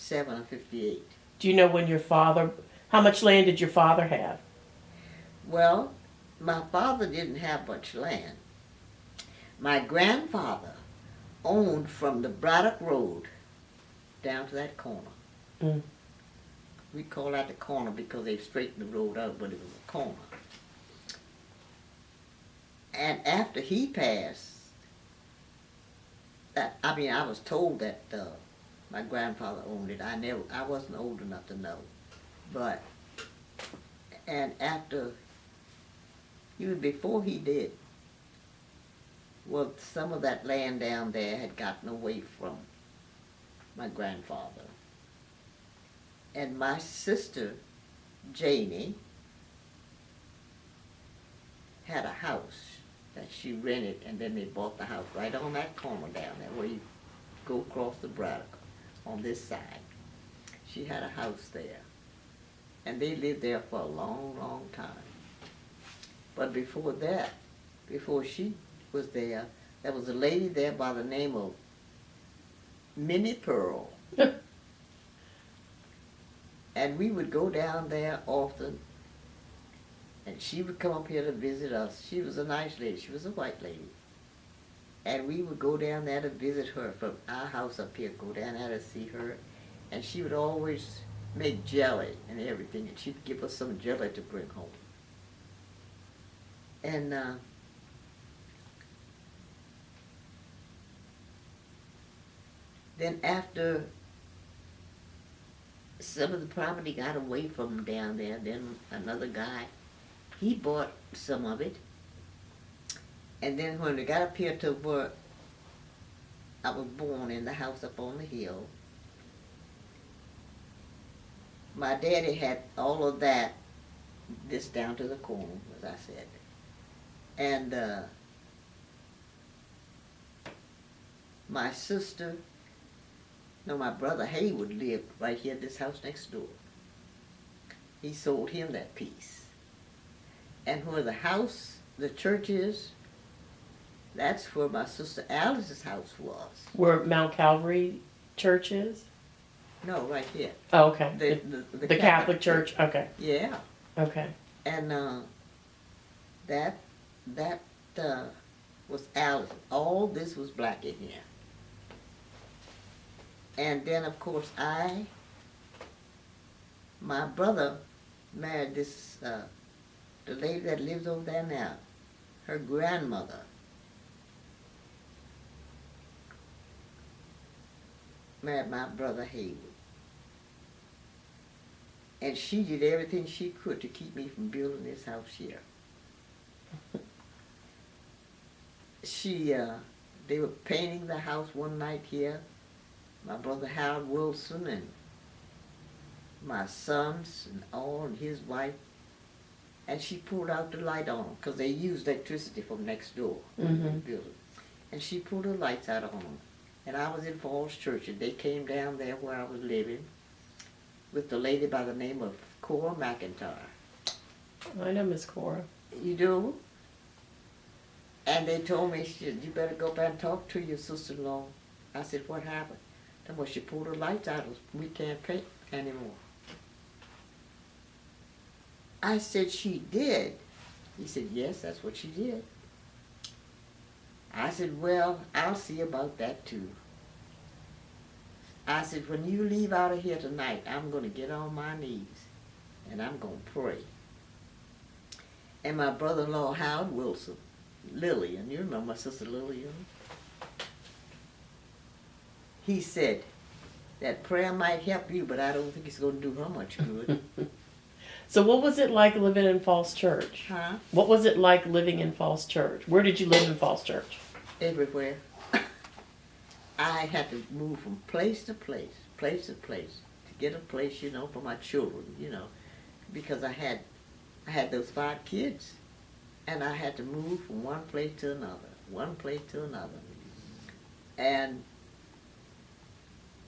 57 or 58. Do you know when your father, how much land did your father have? Well, my father didn't have much land. My grandfather owned from the Braddock Road down to that corner. Mm. We call that the corner because they straightened the road out, but it was a corner. And after he passed, I was told that my grandfather owned it. I wasn't old enough to know, but and after, even before he did, well, some of that land down there had gotten away from my grandfather. And my sister, Janie, had a house that she rented, and then they bought the house right on that corner down there where you go across the Braddock on this side. She had a house there. And they lived there for a long, long time. But before that, before she was there was a lady there by the name of Minnie Pearl. And we would go down there often, and she would come up here to visit us. She was a nice lady. She was a white lady. And we would go down there to visit her from our house up here, go down there to see her. And she would always make jelly and everything, and she'd give us some jelly to bring home. And then after some of the property got away from them down there, then another guy, he bought some of it. And then when we got up here to where I was born, in the house up on the hill, my daddy had all of that, this down to the corner, as I said. And my sister, no, my brother Haywood lived right here at this house next door. He sold him that piece. And where the house, the church is, that's where my sister Alice's house was. Where Mount Calvary Church is? No, right here. Oh, okay. The The Catholic Church? Okay. Yeah. Okay. And that was Alice. All this was black in here. And then, of course, my brother married this, the lady that lives over there now, her grandmother. Married my brother Haywood. And she did everything she could to keep me from building this house here. They were painting the house one night here. My brother Howard Wilson and my sons and all, and his wife. And she pulled out the light on them, because they used electricity from next door in the building. And she pulled the lights out on them. And I was in Falls Church, and they came down there where I was living with the lady by the name of Cora McIntyre. I know Miss Cora. You do? And they told me, she said, you better go back and talk to your sister-in-law. I said, what happened? Well, she pulled the lights out. We can't paint anymore. I said, she did. He said, yes, that's what she did. I said, well, I'll see about that too. I said, when you leave out of here tonight, I'm going to get on my knees and I'm going to pray. And my brother-in-law, Howard Wilson, Lillian, you remember my sister Lillian? He said, that prayer might help you, but I don't think it's going to do her much good. So what was it like living in Falls Church? Huh? What was it like living in Falls Church? Where did you live in Falls Church? Everywhere. I had to move from place to place to get a place, for my children, because I had those 5 kids, and I had to move from one place to another, And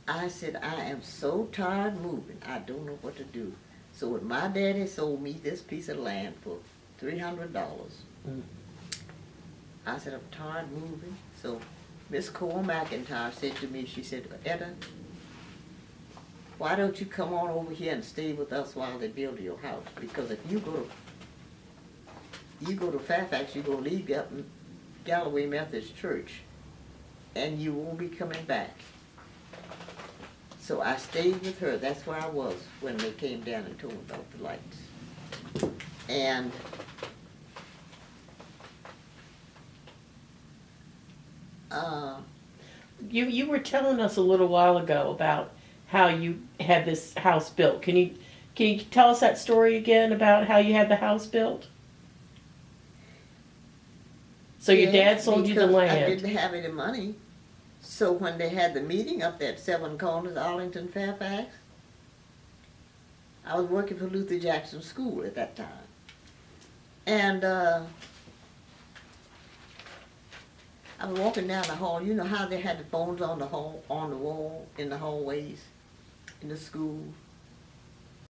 I said, I am so tired moving, I don't know what to do. So when my daddy sold me this piece of land for $300, I said, I'm tired moving. So Miss Cora McIntyre said to me, she said, Etta, why don't you come on over here and stay with us while they build your house? Because if you go to Fairfax, you're gonna leave Galloway Methodist Church, and you won't be coming back. So I stayed with her. That's where I was when they came down and told me about the lights. And You were telling us a little while ago about how you had this house built. Can you tell us that story again about how you had the house built? So your dad sold you the because land. I didn't have any money. So when they had the meeting up there at Seven Corners, Arlington, Fairfax, I was working for Luther Jackson School at that time. And I was walking down the hall. You know how they had the phones on the hall, on the wall, in the hallways, in the school.